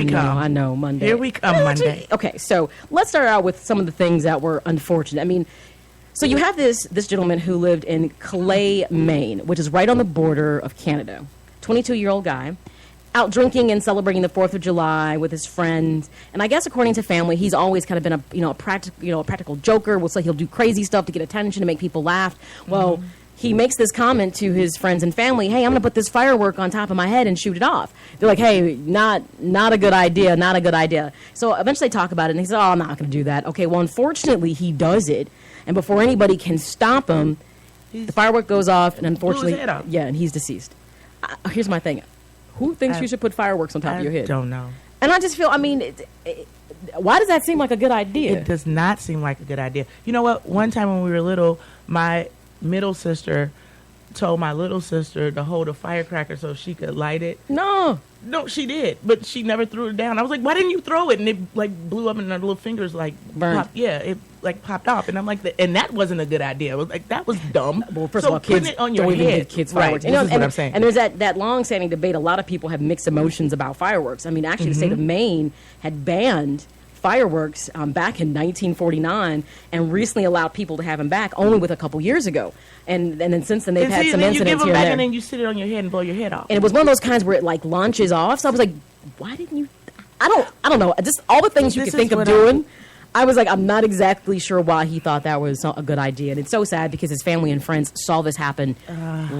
we come. I know, Monday. Here we come, Monday. Okay, so let's start out with some of the things that were unfortunate. I mean, so you have this gentleman who lived in Calais, Maine, which is right on the border of Canada. 22-year-old guy, out drinking and celebrating the 4th of July with his friends. And I guess according to family, he's always kind of been a practical joker. We'll say he'll do crazy stuff to get attention, to make people laugh. Well, he makes this comment to his friends and family, hey, I'm going to put this firework on top of my head and shoot it off. They're like, hey, not a good idea, not a good idea. So eventually they talk about it, and he says, oh, I'm not going to do that. Okay, well, unfortunately, he does it. And before anybody can stop him, the firework goes off, and unfortunately, yeah, and he's deceased. Here's my thing. Who thinks you should put fireworks on top of your head? I don't know. And I just feel, I mean, why does that seem like a good idea? It does not seem like a good idea. You know what? One time when we were little, my middle sister told my little sister to hold a firecracker so she could light it. No, she did, but she never threw it down. I was like, why didn't you throw it? And it like blew up and her little fingers like burned. It like popped off. And I'm like, and that wasn't a good idea. I was like, that was dumb. Well, first of all, kids it on your don't even head. give kids Right, fireworks. this is what I'm saying. And there's that long-standing debate. A lot of people have mixed emotions about fireworks. I mean, actually, the state of Maine had banned fireworks back in 1949 and recently allowed people to have them back only with a couple years ago. And then since then, they've had some incidents you give them here back and there. and then you sit it on your head and blow your head off. And it was one of those kinds where it like launches off. So I was like, why didn't you? I don't know. Just all the things you could think of doing. I was like, I'm not exactly sure why he thought that was a good idea. And it's so sad because his family and friends saw this happen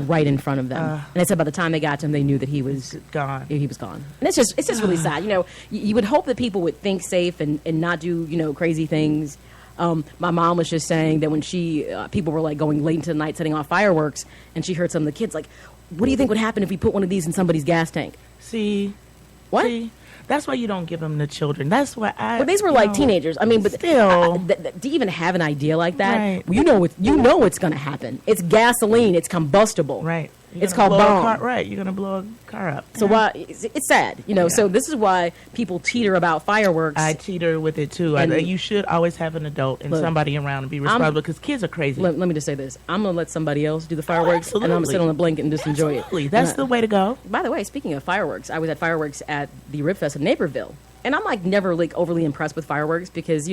right in front of them. And they said by the time they got to him, they knew that he was gone. He was gone. And it's just really sad. You know, you would hope that people would think safe and not do, crazy things. My mom was just saying that when people were like going late into the night setting off fireworks, and she heard some of the kids like, what do you think would happen if we put one of these in somebody's gas tank? See? What? See? That's why you don't give them to children. That's why Well, these were like teenagers. I mean, but still, do you even have an idea like that? Right. You know what's going to happen. It's gasoline. It's combustible. Right. It's called bomb. Right. You're going to blow a car up. So why? It's sad, Yeah. So this is why people teeter about fireworks. I teeter with it too. You should always have an adult and somebody around and be responsible because kids are crazy. Let me just say this: I'm going to let somebody else do the fireworks, and I'm going to sit on the blanket and just enjoy it. Absolutely, that's the way to go. By the way, speaking of fireworks, I was at fireworks at the Rib Fest in Naperville, and I'm like never like overly impressed with fireworks because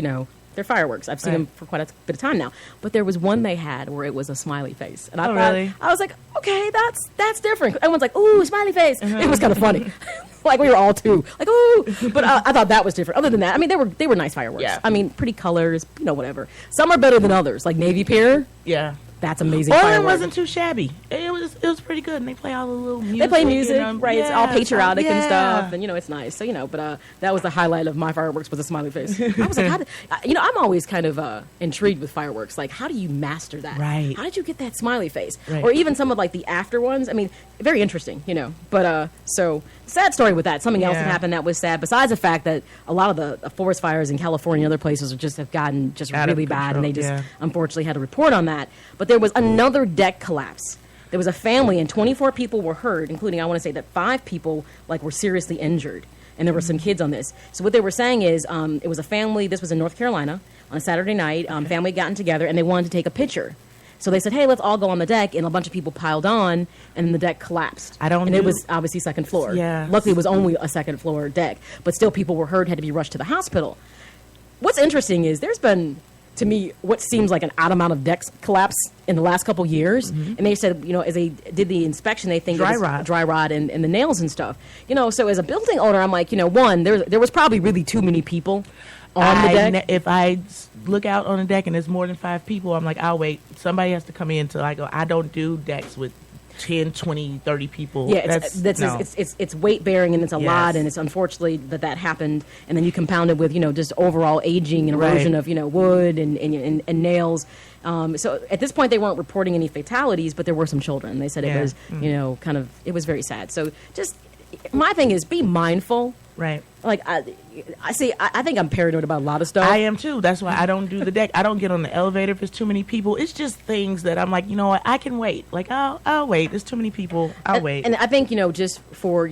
they're fireworks. I've seen them for quite a bit of time now. But there was one they had where it was a smiley face. And I was like, okay, that's different. Everyone's like, ooh, smiley face. It was kind of funny. Like we were all too like, ooh. But I thought that was different. Other than that, I mean, they were nice fireworks. Yeah. I mean, pretty colors, whatever. Some are better than others, like Navy Pier. Yeah. That's amazing. It wasn't too shabby. It was pretty good. And they play all the little music. They play music, right? Yeah, it's all patriotic and stuff, and it's nice. So but that was the highlight of my fireworks was a smiley face. I was like, I'm always kind of intrigued with fireworks. Like, how do you master that? Right. How did you get that smiley face? Right. Or even some of like the after ones. I mean, very interesting, But so sad story with that. Something else that happened that was sad. Besides the fact that a lot of the forest fires in California and other places have gotten just really bad, and they just unfortunately had a report on that. But there was another deck collapse. There was a family and 24 people were hurt, including I want to say that 5 people were seriously injured, and there were some kids on this. So what they were saying is it was a family. This was in North Carolina on a Saturday night. Family gotten together and they wanted to take a picture. So they said, hey, let's all go on the deck, and a bunch of people piled on, and the deck collapsed. It was obviously second floor. Yeah. Luckily, it was only a second floor deck, but still people were hurt, had to be rushed to the hospital. What's interesting is there's been, to me, what seems like an odd amount of decks collapse in the last couple years. And they said, as they did the inspection, they think dry rot and the nails and stuff. So as a building owner, I'm like, one, there was probably really too many people on the deck. If I look out on the deck and there's more than 5 people, I'm like, I'll wait. Somebody has to come in until I go. I don't do decks with 10, 20, 30 people. Yeah, it's weight bearing and it's a lot, and it's unfortunately that happened, and then you compound it with just overall aging and erosion of wood and nails. So at this point they weren't reporting any fatalities, but there were some children. They said it was it was very sad. So just my thing is be mindful. Right. Like I think I'm paranoid about a lot of stuff. I am too. That's why I don't do the deck. I don't get on the elevator if there's too many people. It's just things that I'm like, you know what, I can wait. Like I'll wait. There's too many people. I'll wait. And I think just for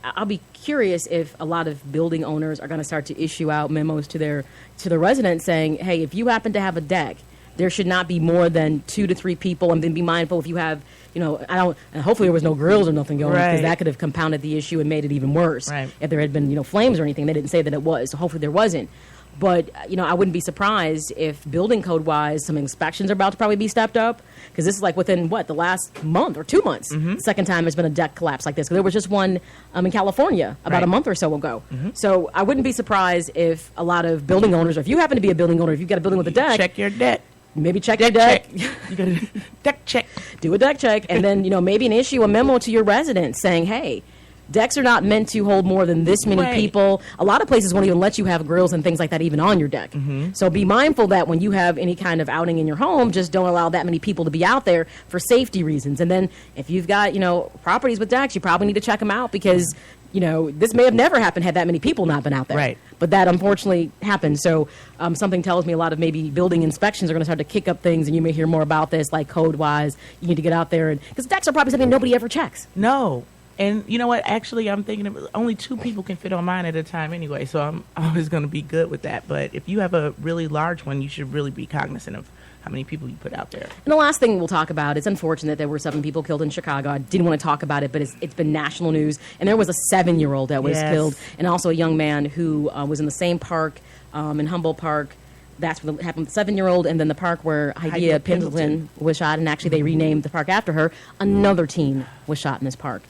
I'll be curious if a lot of building owners are going to start to issue out memos to their residents saying, hey, if you happen to have a deck there should not be more than 2 to 3 people, and then be mindful if you have, and hopefully there was no grills or nothing going, because that could have compounded the issue and made it even worse. Right. If there had been, flames or anything, they didn't say that it was, so hopefully there wasn't. But, I wouldn't be surprised if building code-wise, some inspections are about to probably be stepped up, because this is like within, the last month or 2 months, the second time there's been a deck collapse like this. 'Cause there was just one in California about a month or so ago. So I wouldn't be surprised if a lot of building owners, or if you happen to be a building owner, if you've got a building with a deck, check your deck. Maybe check your deck. You got a deck check. Do a deck check, and then maybe issue a memo to your residents saying, "Hey, decks are not meant to hold more than this many people." A lot of places won't even let you have grills and things like that even on your deck. So be mindful that when you have any kind of outing in your home, just don't allow that many people to be out there for safety reasons. And then if you've got properties with decks, you probably need to check them out, because this may have never happened had that many people not been out there. Right. But that unfortunately happened. So something tells me a lot of maybe building inspections are going to start to kick up things, and you may hear more about this, like code-wise. You need to get out there, because decks are probably something nobody ever checks. No. And you know what? Actually, I'm thinking only 2 people can fit on mine at a time anyway, so I'm always going to be good with that. But if you have a really large one, you should really be cognizant of how many people you put out there. And the last thing we'll talk about, it's unfortunate there were 7 people killed in Chicago. I didn't want to talk about it, but it's been national news. And there was a 7-year-old that was killed, and also a young man who was in the same park, in Humboldt Park. That's what happened with the 7-year-old, and then the park where Hydea Pendleton was shot, and actually they renamed the park after her. Another teen was shot in this park.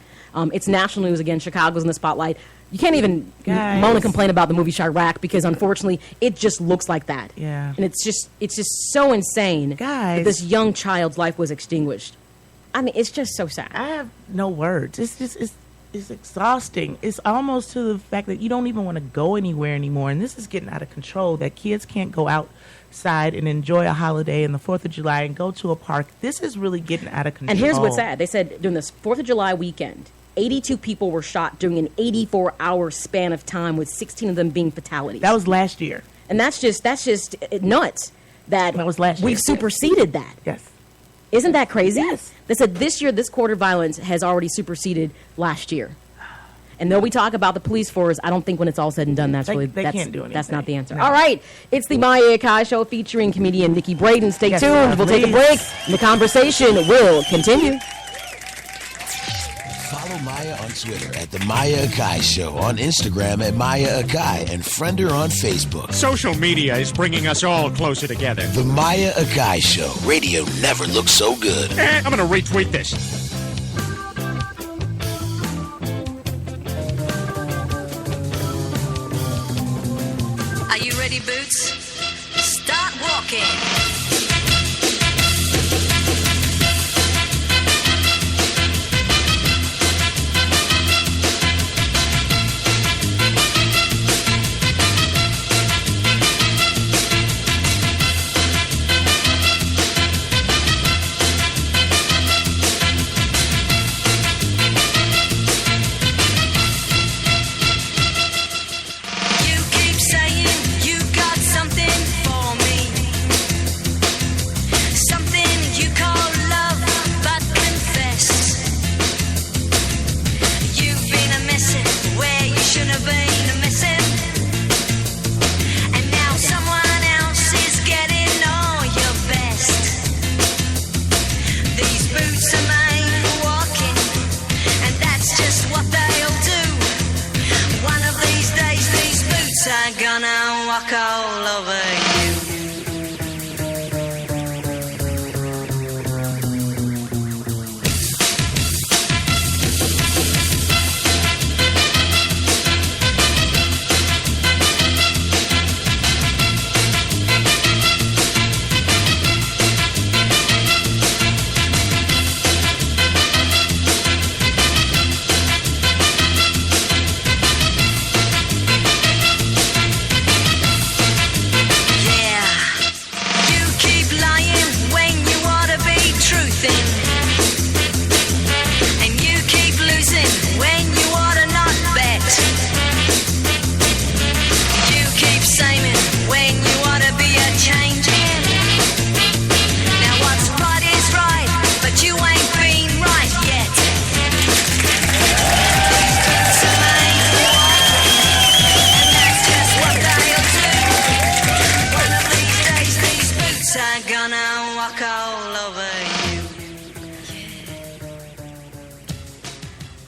It's national news again. Chicago's in the spotlight. You can't even moan and complain about the movie Chirac, because unfortunately it just looks like that. Yeah. And it's just so insane that this young child's life was extinguished. I mean, it's just so sad. I have no words. It's exhausting. It's almost to the fact that you don't even want to go anywhere anymore. And this is getting out of control, that kids can't go outside and enjoy a holiday and the 4th of July and go to a park. This is really getting out of control. And here's what's sad. They said during this 4th of July weekend, 82 people were shot during an 84-hour span of time, with 16 of them being fatalities. That was last year. And that's just nuts. That was last year. We've superseded that. Yes. Isn't that crazy? Yes. They said this year, this quarter violence has already superseded last year. And though we talk about the police force, I don't think when it's all said and done, they can't do anything. That's not the answer. No. All right. It's the Maya Akai Show featuring comedian Nikki Braden. Stay tuned. We'll take a break, and the conversation will continue. Follow Maya on Twitter at The Maya Akai Show, on Instagram at Maya Akai, and friend her on Facebook. Social media is bringing us all closer together. The Maya Akai Show. Radio never looked so good. I'm going to retweet this. Are you ready, Boots? Start walking. You keep saying you got something for me. Something you call love, but confess. You've been a missing where you shouldn't have been a missing. And now someone else is getting all your best. These boots are made for walking, and that's just what they'll do. One of these days, these boots are gonna walk all over you.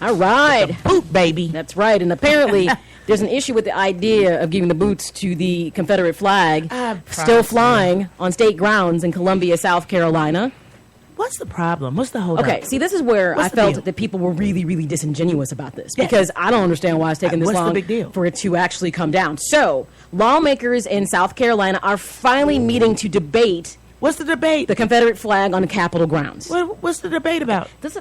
All right. Boot, baby. That's right. And apparently, there's an issue with the idea of giving the boots to the Confederate flag still flying on state grounds in Columbia, South Carolina. What's the problem? What's the hold Okay, see, this is where What's I the felt deal? that people were really, really disingenuous about this. Yes. Because I don't understand why it's taking this What's the long big deal? for it to actually come down. So, lawmakers in South Carolina are finally meeting to debate What's the debate? the Confederate flag on the Capitol grounds. What's the debate about? This,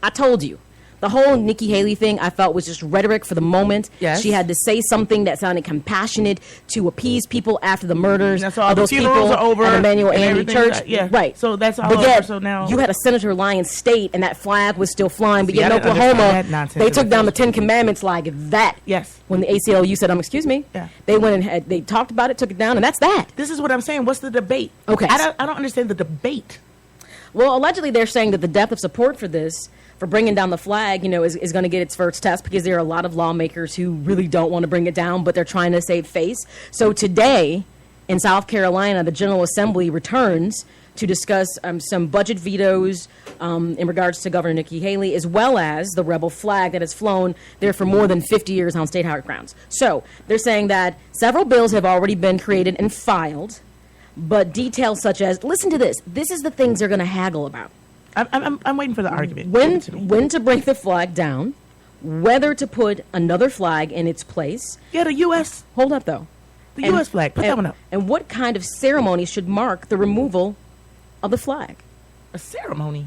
I told you. The whole Nikki Haley thing I felt was just rhetoric for the moment. Yes. She had to say something that sounded compassionate to appease people after the murders That's all. of The those people funerals are over at Emmanuel and Andy everything's Church. yeah. Right. So that's all but over. yet, So now you had a Senator Lyons State, and that flag was still flying. But See, yet in I didn't understand Oklahoma, that nonsense they in took the down the first Ten Commandments like that. Yes. When the ACLU said, excuse me, Yeah. they went and they talked about it, took it down, and that's that. This is what I'm saying. What's the debate? Okay. I don't understand the debate. Well, allegedly, they're saying that the depth of support for this, for bringing down the flag, is going to get its first test because there are a lot of lawmakers who really don't want to bring it down, but they're trying to save face. So today, in South Carolina, the General Assembly returns to discuss some budget vetoes in regards to Governor Nikki Haley, as well as the rebel flag that has flown there for more than 50 years on state highway grounds. So they're saying that several bills have already been created and filed, but details such as, listen to this, this is the things they're going to haggle about. I'm waiting for the argument. Give it to me. When to bring the flag down, whether to put another flag in its place. Yeah, the U.S. Hold up, though. The U.S. flag. Put that one up. And what kind of ceremony should mark the removal of the flag? A ceremony.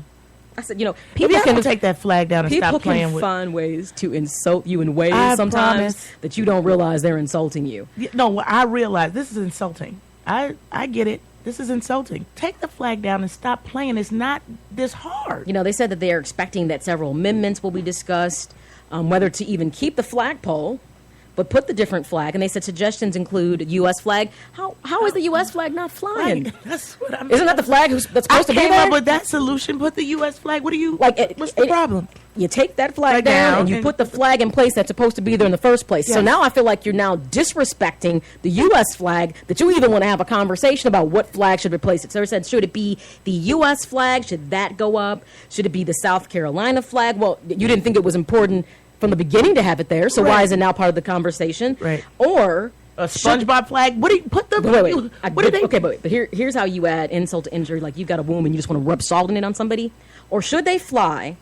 I said, people Maybe I can can take that flag down and people stop playing can with. find ways to insult you in ways I sometimes promise. that you don't realize they're insulting you. Yeah, no, I realize this is insulting. I get it. This is insulting. Take the flag down and stop playing. It's not this hard. They said that they are expecting that several amendments will be discussed, whether to even keep the flagpole, but put the different flag. And they said suggestions include U.S. flag. How is the U.S. flag not flying? Right. That's what I'm. Isn't that the flag that's I supposed to be came there? up with that solution. Put the U.S. flag. What do you? Like, what's the problem? You take that flag Flag down down and you and- put the flag in place that's supposed to be there in the first place. So Yes. now I feel like you're now disrespecting the U.S. flag, that you even want to have a conversation about what flag should replace it. So they said, should it be the U.S. flag? Should that go up? Should it be the South Carolina flag? Well, you didn't think it was important from the beginning to have it there, so why Right. is it now part of the conversation? Right. Or A SpongeBob flag. What do you put the? Wait. What do they? Okay, but here's how you add insult to injury. Like you've got a wound and you just want to rub salt in it on somebody. Or should they fly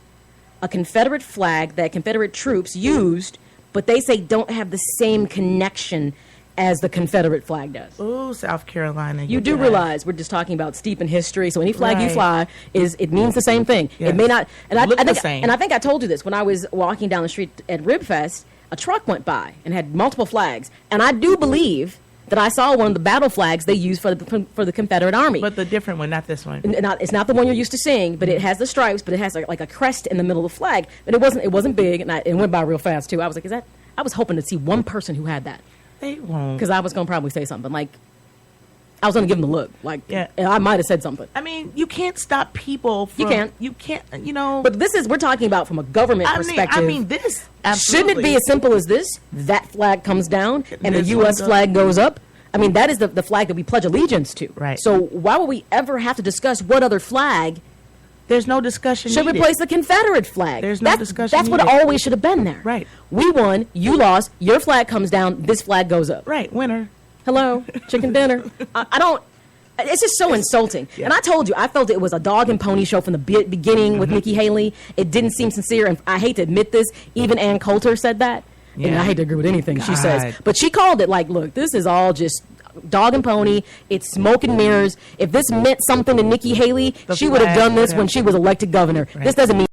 a Confederate flag that Confederate troops used, but they say don't have the same connection as the Confederate flag does? Oh, South Carolina. You do guys. realize we're just talking about steep in history, so any flag you Right. fly it means the same thing. Yes. It may not, and Look I the think, same. and I think I told you this when I was walking down the street at Ribfest. A truck went by and had multiple flags, and I do believe that I saw one of the battle flags they used for the Confederate Army. But the different one, not this one. It's not the one you're used to seeing, but it has the stripes, but it has like a crest in the middle of the flag. But it wasn't big, and it went by real fast too. I was like, I was hoping to see one person who had that, They won't. because I was going to probably say something like, I was going to give them the look, like, Yeah. and I might have said something. I mean, you can't stop people from. You can't. You can't. You know. But we're talking about from a government perspective. I mean, this. Shouldn't it be absolutely. as simple as this? That flag comes down and the This U.S. one goes- flag goes up. I mean, that is the flag that we pledge allegiance to. Right. So why would we ever have to discuss what other flag There's no discussion. should needed. replace the Confederate flag? There's no discussion That's what needed. always should have been there. Right. We won. You lost. Your flag comes down. This flag goes up. Right, winner. Hello, chicken dinner. I don't. It's just so insulting. Yeah. And I told you, I felt it was a dog and pony show from the beginning Mm-hmm. with Nikki Haley. It didn't seem sincere, and I hate to admit this. Even Ann Coulter said that. And Yeah. I hate to agree with anything she says, God. but she called it like, look, this is all just dog and pony. It's smoke and mirrors. If this meant something to Nikki Haley, The she would have flag done this would when have- she was elected governor. Right. This doesn't mean